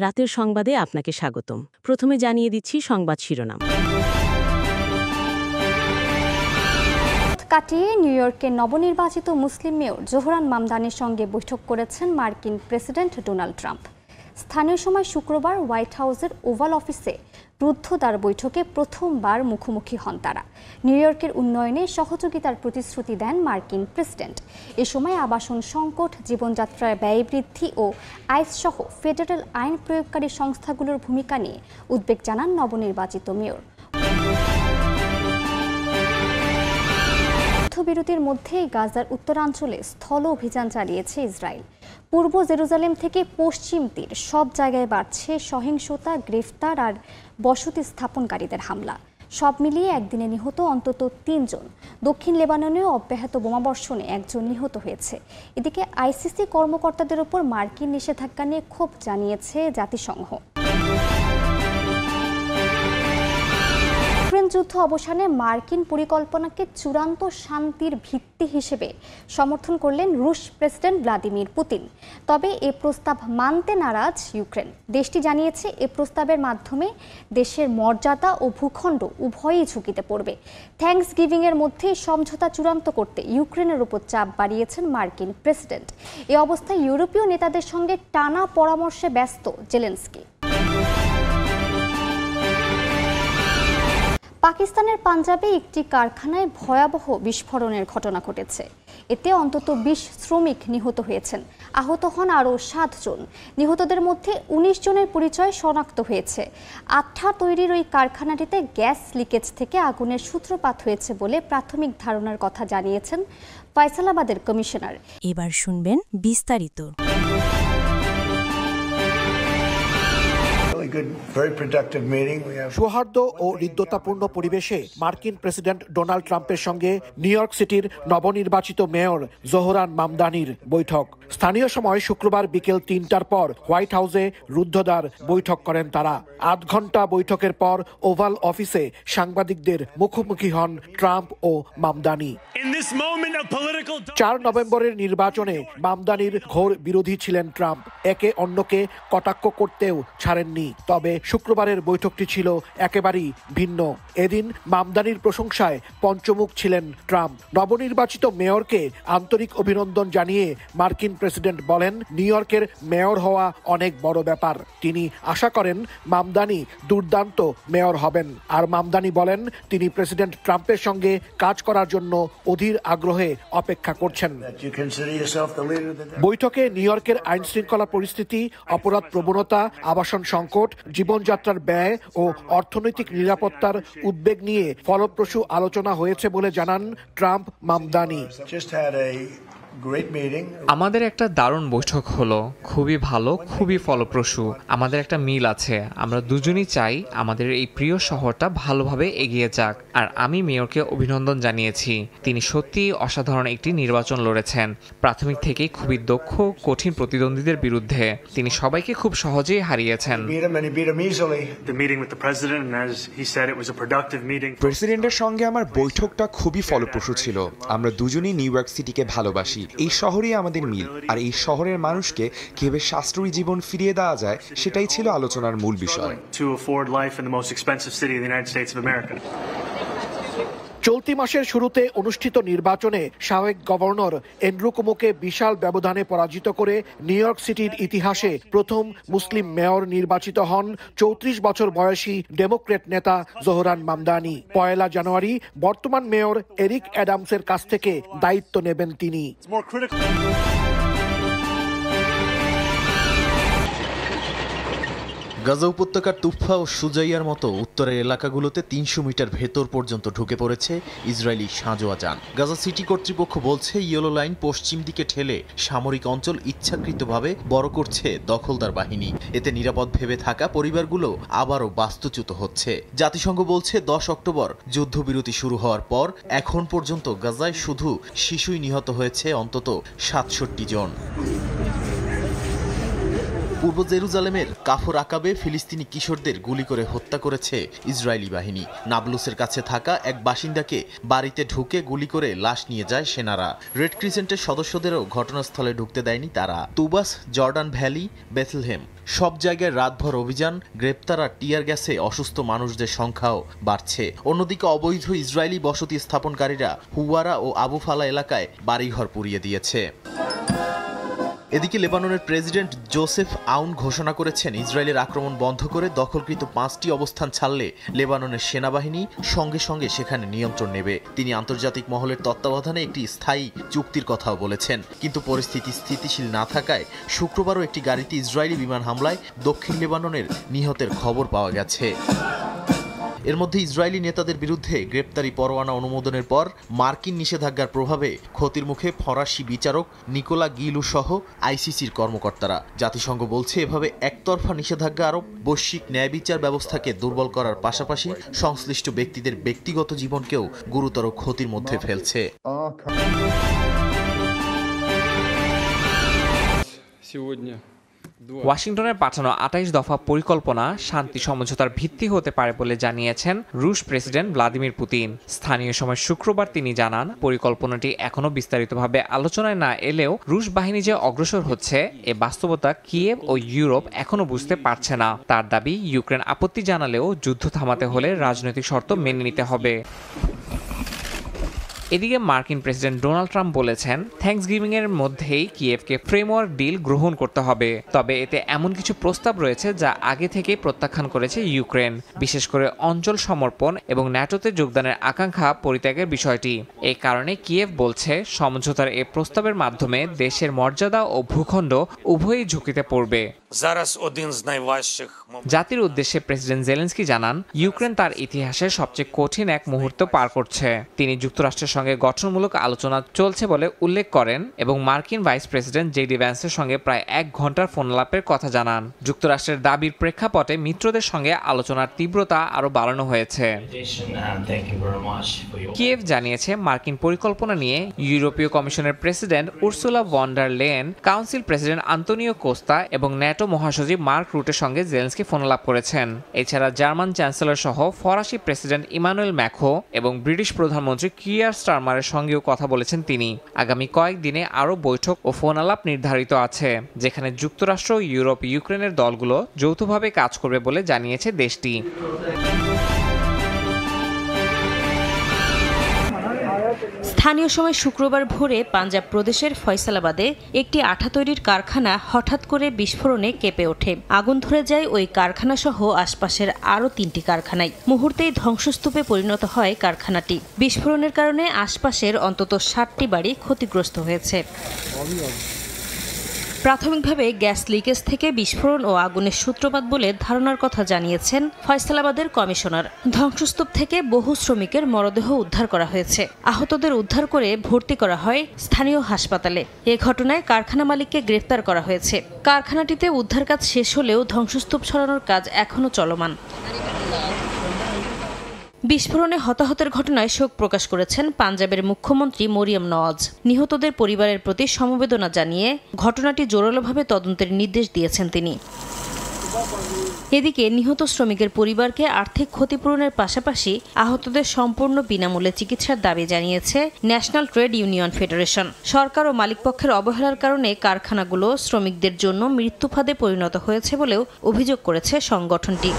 রাতের সংবাদে আপনাকে স্বাগতম। প্রথমে জানিয়ে দিচ্ছি সংবাদ শিরোনাম। কাটিয়ে নিউ ইয়র্কের নবনির্বাচিত মুসলিম মেয়র জোহরান মামদানির সঙ্গে বৈঠক করেছেন মার্কিন প্রেসিডেন্ট ডোনাল্ড ট্রাম্প। স্থানীয় সময় শুক্রবার হোয়াইট হাউসের ওভাল অফিসে রুদ্ধদ্বার বৈঠকে প্রথমবার মুখোমুখি হন তারা। নিউ ইয়র্কের উন্নয়নে সহযোগিতার প্রতিশ্রুতি দেন মার্কিন প্রেসিডেন্ট। এ সময় আবাসন সংকট, জীবনযাত্রার ব্যয় বৃদ্ধি ও আইনসহ ফেডারেল আইন প্রয়োগকারী সংস্থাগুলোর ভূমিকা নিয়ে উদ্বেগ জানান নবনির্বাচিত মেয়র। যুদ্ধবিরতির মধ্যেই গাজার উত্তরাঞ্চলে স্থল অভিযান চালিয়েছে ইসরায়েল। পূর্ব জেরুজালেম থেকে পশ্চিম তীর সব জায়গায় বাড়ছে সহিংসতা, গ্রেফতার আর বসতি স্থাপনকারীদের হামলা। সব মিলিয়ে একদিনে নিহত অন্তত ৩ জন। দক্ষিণ লেবাননেও অব্যাহত বোমাবর্ষণে 1 জন নিহত হয়েছে। এদিকে আইসিসি কর্মকর্তাদের ওপর মার্কিন নিষেধাজ্ঞা নিয়ে ক্ষোভ জানিয়েছে জাতিসংঘ। ইউক্রেন যুদ্ধ অবসানে মার্কিন পরিকল্পনাকে চূড়ান্ত শান্তির ভিত্তি হিসেবে সমর্থন করলেন রুশ প্রেসিডেন্ট ভ্লাদিমির পুতিন। তবে এ প্রস্তাব মানতে নারাজ ইউক্রেন। দেশটি জানিয়েছে এ প্রস্তাবের মাধ্যমে দেশের মর্যাদা ও ভূখণ্ড উভয়ই ঝুঁকিতে পড়বে। থ্যাঙ্কসগিভিংয়ের মধ্যে সমঝোতা চূড়ান্ত করতে ইউক্রেনের উপর চাপ বাড়িয়েছেন মার্কিন প্রেসিডেন্ট। এ অবস্থায় ইউরোপীয় নেতাদের সঙ্গে টানা পরামর্শে ব্যস্ত জেলেনস্কি। পাকিস্তানের পাঞ্জাবে একটি কারখানায় ভয়াবহ বিস্ফোরণের ঘটনা ঘটেছে। এতে অন্তত 20 শ্রমিক নিহত হয়েছেন। আহত হন আরও 7 জন। নিহতদের মধ্যে 19 জনের পরিচয় শনাক্ত হয়েছে। আঠা তৈরির ওই কারখানাটিতে গ্যাস লিকেজ থেকে আগুনের সূত্রপাত হয়েছে বলে প্রাথমিক ধারণার কথা জানিয়েছেন ফয়সালাবাদের কমিশনার। এবার শুনবেন বিস্তারিত। সৌহার্দ্য ও হৃদ্যতাপূর্ণ পরিবেশে মার্কিন প্রেসিডেন্ট ডোনাল্ড ট্রাম্পের সঙ্গে নিউ ইয়র্ক সিটির নবনির্বাচিত মেয়র জোহরান মামদানির বৈঠক। স্থানীয় সময় শুক্রবার বিকেল ৩টার পর হোয়াইট হাউসে রুদ্ধদ্বার বৈঠক করেন তারা। ৮ ঘন্টা বৈঠকের পর ওভাল অফিসে সাংবাদিকদের মুখোমুখি হন ট্রাম্প ও মামদানি। ৪ নভেম্বরের নির্বাচনে মামদানির ঘোর বিরোধী ছিলেন ট্রাম্প। একে অন্যকে কটাক্ষ করতেও ছাড়েননি। তবে শুক্রবারের বৈঠকটি ছিল একেবারেই ভিন্ন। এদিন মামদানির প্রশংসায় পঞ্চমুখ ছিলেন ট্রাম্প। নবনির্বাচিত মেয়রকে আন্তরিক অভিনন্দন জানিয়ে মার্কিন প্রেসিডেন্ট বলেন, নিউ ইয়র্কের মেয়র হওয়া অনেক বড় ব্যাপার। তিনি আশা করেন মামদানি দুর্দান্ত মেয়র হবেন। আর মামদানি বলেন তিনি প্রেসিডেন্ট ট্রাম্পের সঙ্গে কাজ করার জন্য অধীর আগ্রহে অপেক্ষা করছেন। বৈঠকে নিউ ইয়র্কের আইন শৃঙ্খলা পরিস্থিতি, অপরাধ প্রবণতা, আবাসন সংকট, জীবনযাত্রার ব্যয় ও অর্থনৈতিক নিরাপত্তার উদ্বেগ নিয়ে ফলপ্রসূ আলোচনা হয়েছে বলে জানান ট্রাম্প মামদানি। আমাদের একটা দারুণ বৈঠক হলো, খুবই ভালো, খুবই ফলপ্রসূ। আমাদের একটা মিল আছে। আমরা দুজনই চাই আমাদের এই প্রিয় শহরটা ভালোভাবে এগিয়ে যাক। আর আমি মেয়রকে অভিনন্দন জানিয়েছি। তিনি সত্যিই অসাধারণ একটি নির্বাচন লড়েছেন। প্রাথমিক থেকেই খুবই দক্ষ, কঠিন প্রতিদ্বন্দ্বীদের বিরুদ্ধে তিনি সবাইকে খুব সহজেই হারিয়েছেন। প্রেসিডেন্টের সঙ্গে আমার বৈঠকটা খুবই ফলপ্রসূ ছিল। আমরা দুজনই নিউ ইয়র্ক সিটিকে ভালোবাসি। এই শহরেই আমাদের মিল। আর এই শহরের মানুষকে কিভাবে সাশ্রয়ী জীবন ফিরিয়ে দেওয়া যায় সেটাই ছিল আলোচনার মূল বিষয়। চলতি মাসের শুরুতে অনুষ্ঠিত নির্বাচনে সাবেক গভর্নর অ্যান্ড্রু কুমোকে বিশাল ব্যবধানে পরাজিত করে নিউ ইয়র্ক সিটির ইতিহাসে প্রথম মুসলিম মেয়র নির্বাচিত হন ৩৪ বছর বয়সী ডেমোক্র্যাট নেতা জোহরান মামদানি। ১ জানুয়ারি বর্তমান মেয়র এরিক অ্যাডামসের কাছ থেকে দায়িত্ব নেবেন তিনি। গাজা উপত্যকার তুফা ও সুজাইয়ার মতো উত্তরের এলাকাগুলোতে ৩০০ মিটার ভেতর পর্যন্ত ঢুকে পড়েছে ইসরায়েলি সাঁজোয়া যান। গাজা সিটি কর্তৃপক্ষ বলছে ইয়েলো লাইন পশ্চিম দিকে ঠেলে সামরিক অঞ্চল ইচ্ছাকৃতভাবে বড় করছে দখলদার বাহিনী। এতে নিরাপদ ভেবে থাকা পরিবারগুলো আবারও বাস্তুচ্যুত হচ্ছে। জাতিসংঘ বলছে ১০ অক্টোবর যুদ্ধবিরতি শুরু হওয়ার পর এখন পর্যন্ত গাজায় শুধু শিশুই নিহত হয়েছে অন্তত ৬৭ জন। পূর্ব জেরুজালেমের কাফর আকাবে ফিলিস্তিনি কিশোরদের গুলি করে হত্যা করেছে ইসরায়েলি বাহিনী। নাবলুসের কাছে থাকা এক বাসিন্দাকে বাড়িতে ঢুকে গুলি করে লাশ নিয়ে যায় সেনারা। রেড ক্রিসেন্টের সদস্যদেরও ঘটনাস্থলে ঢুকতে দেয়নি তারা। তুবাস, জর্ডান ভ্যালি, বেথলহেম সব জায়গায় রাতভর অভিযান, গ্রেপ্তার আর টিয়ার গ্যাসে অসুস্থ মানুষদের সংখ্যাও বাড়ছে। অন্যদিকে অবৈধ ইসরায়েলি বসতি স্থাপনকারীরা হুয়ারা ও আবু ফালা এলাকায় বাড়িঘর পুড়িয়ে দিয়েছে। এদিকে লেবাননের প্রেসিডেন্ট জোসেফ আউন ঘোষণা করেছেন ইসরায়েলের আক্রমণ বন্ধ করে দখলকৃত 5টি অবস্থান ছাড়লে লেবাননের সেনাবাহিনী সঙ্গে সঙ্গে সেখানে নিয়ন্ত্রণ নেবে। তিনি আন্তর্জাতিক মহলের তত্ত্বাবধানে একটি স্থায়ী চুক্তির কথাও বলেছেন। কিন্তু পরিস্থিতি স্থিতিশীল না থাকায় শুক্রবারও একটি গাড়িতে ইসরায়েলি বিমান হামলায় দক্ষিণ লেবাননের নিহতের খবর পাওয়া গেছে। এর মধ্যে ইসরায়েলি নেতাদের বিরুদ্ধে গ্রেপ্তারি পরোয়ানা অনুমোদনের পর মার্কিন নিষেধাজ্ঞার প্রভাবে ক্ষতির মুখে ফরাসি বিচারক নিকোলা গিলু সহ আইসিসির কর্মকর্তারা। জাতিসংঘ বলছে এভাবে একতরফা নিষেধাজ্ঞা আরোপ বৈশ্বিক ন্যায় বিচার ব্যবস্থাকে দুর্বল করার পাশাপাশি সংশ্লিষ্ট ব্যক্তিদের ব্যক্তিগত জীবনকেও গুরুতর ক্ষতির মধ্যে ফেলছে। ওয়াশিংটনের পাঠানো 28 দফা পরিকল্পনা শান্তি সমঝোতার ভিত্তি হতে পারে বলে জানিয়েছেন রুশ প্রেসিডেন্ট ভ্লাদিমির পুতিন। স্থানীয় সময় শুক্রবার তিনি জানান, পরিকল্পনাটি এখনো বিস্তারিতভাবে আলোচনায় না এলেও রুশ বাহিনী যে অগ্রসর হচ্ছে এ বাস্তবতা কিয়েভ ও ইউরোপ এখনো বুঝতে পারছে না। তার দাবি, ইউক্রেন আপত্তি জানালেও যুদ্ধ থামাতে হলে রাজনৈতিক শর্ত মেনে নিতে হবে। এদিকে মার্কিন প্রেসিডেন্ট ডোনাল্ড ট্রাম্প বলেছেন, থ্যাঙ্কসগিভিং এর মধ্যেই কিয়েভকে ফ্রেমওয়ার্ক ডিল গ্রহণ করতে হবে। তবে এতে এমন কিছু প্রস্তাব রয়েছে যা আগে থেকেই প্রত্যাখ্যান করেছে ইউক্রেন, বিশেষ করে অঞ্চল সমর্পণ এবং ন্যাটোতে যোগদানের আকাঙ্ক্ষা পরিত্যাগের বিষয়টি। এই কারণে কিয়েভ বলছে, সমঝোতার এই প্রস্তাবের মাধ্যমে দেশের মর্যাদা ও ভূখণ্ড উভয়ই ঝুঁকিতে পড়বে। জাতির উদ্দেশ্যে প্রেসিডেন্ট জেলেনস্কি জানান, ইউক্রেন তার ইতিহাসের সবচেয়ে কঠিন এক মুহূর্ত পার করছে। তিনি যুক্তরাষ্ট্রের সঙ্গে গঠনমূলক আলোচনা চলছে বলে উল্লেখ করেন এবং মার্কিন ভাইস প্রেসিডেন্ট জেডি ভ্যান্সের সঙ্গে প্রায় 1 ঘন্টার ফোনালাপের কথা জানান। যুক্তরাষ্ট্রের দাবির প্রেক্ষাপটে মিত্রদের সঙ্গে আলোচনার তীব্রতা আরও বাড়ানো হয়েছে। কিয়েভ জানিয়েছে, মার্কিন পরিকল্পনা নিয়ে ইউরোপীয় কমিশনের president Ursula von der Leyen, council president Antonio Costa এবং ন্যাটো মহাসচিব মার্ক রুটের সঙ্গে জেলেনস্কি ফোনালাপ করেছেন। এছাড়া জার্মান চ্যান্সেলর সহ ফরাসি প্রেসিডেন্ট ইমানুয়েল ম্যাক্রো এবং ব্রিটিশ প্রধানমন্ত্রী কিয়ার স্টারমারের সঙ্গেও কথা বলেছেন তিনি। আগামী কয়েকদিনে আরও বৈঠক ও ফোনালাপ নির্ধারিত আছে, যেখানে যুক্তরাষ্ট্র ও ইউরোপ ইউক্রেনের দলগুলো যৌথভাবে কাজ করবে বলে জানিয়েছে দেশটি। স্থানীয় সময় শুক্রবার ভোরে পাঞ্জাব প্রদেশের ফয়সালাবাদে একটি আঠা তৈরির কারখানা হঠাৎ করে বিস্ফোরণে কেঁপে ওঠে। আগুন ধরে যায় ওই কারখানা সহ আশপাশের আরও 3টি কারখানায়। মুহূর্তেই ধ্বংসস্তূপে পরিণত হয় কারখানাটি। বিস্ফোরণের কারণে আশপাশের অন্তত 60টি বাড়ি ক্ষতিগ্রস্ত হয়েছে। প্রাথমিকভাবে গ্যাস লিকেজ থেকে বিস্ফোরণ ও আগুনের সূত্রপাত বলে ধারণার কথা জানিয়েছেন ফয়সালাবাদের কমিশনার। ধ্বংসস্তূপ থেকে বহু শ্রমিকের মরদেহ উদ্ধার করা হয়েছে। আহতদের উদ্ধার করে ভর্তি করা হয় স্থানীয় হাসপাতালে। এ ঘটনায় কারখানা মালিককে গ্রেফতার করা হয়েছে। কারখানাটিতে উদ্ধার কাজ শেষ হলেও ধ্বংসস্তূপ সরানোর কাজ এখনও চলমান। বিস্ফোরণে হতাহতের ঘটনায় শোক প্রকাশ করেছেন পাঞ্জাবের মুখ্যমন্ত্রী মরিয়ম নওয়াজ। নিহতদের পরিবারের প্রতি সমবেদনা জানিয়ে ঘটনাটি জোরালোভাবে তদন্তের নির্দেশ দিয়েছেন তিনি। এদিকে নিহত শ্রমিকের পরিবারকে আর্থিক ক্ষতিপূরণের পাশাপাশি আহতদের সম্পূর্ণ বিনামূল্যে চিকিৎসার দাবি জানিয়েছে ন্যাশনাল ট্রেড ইউনিয়ন ফেডারেশন। সরকার ও মালিকপক্ষের অবহেলার কারণে কারখানাগুলো শ্রমিকদের জন্য মৃত্যুফাঁদে পরিণত হয়েছে বলেও অভিযোগ করেছে সংগঠনটি।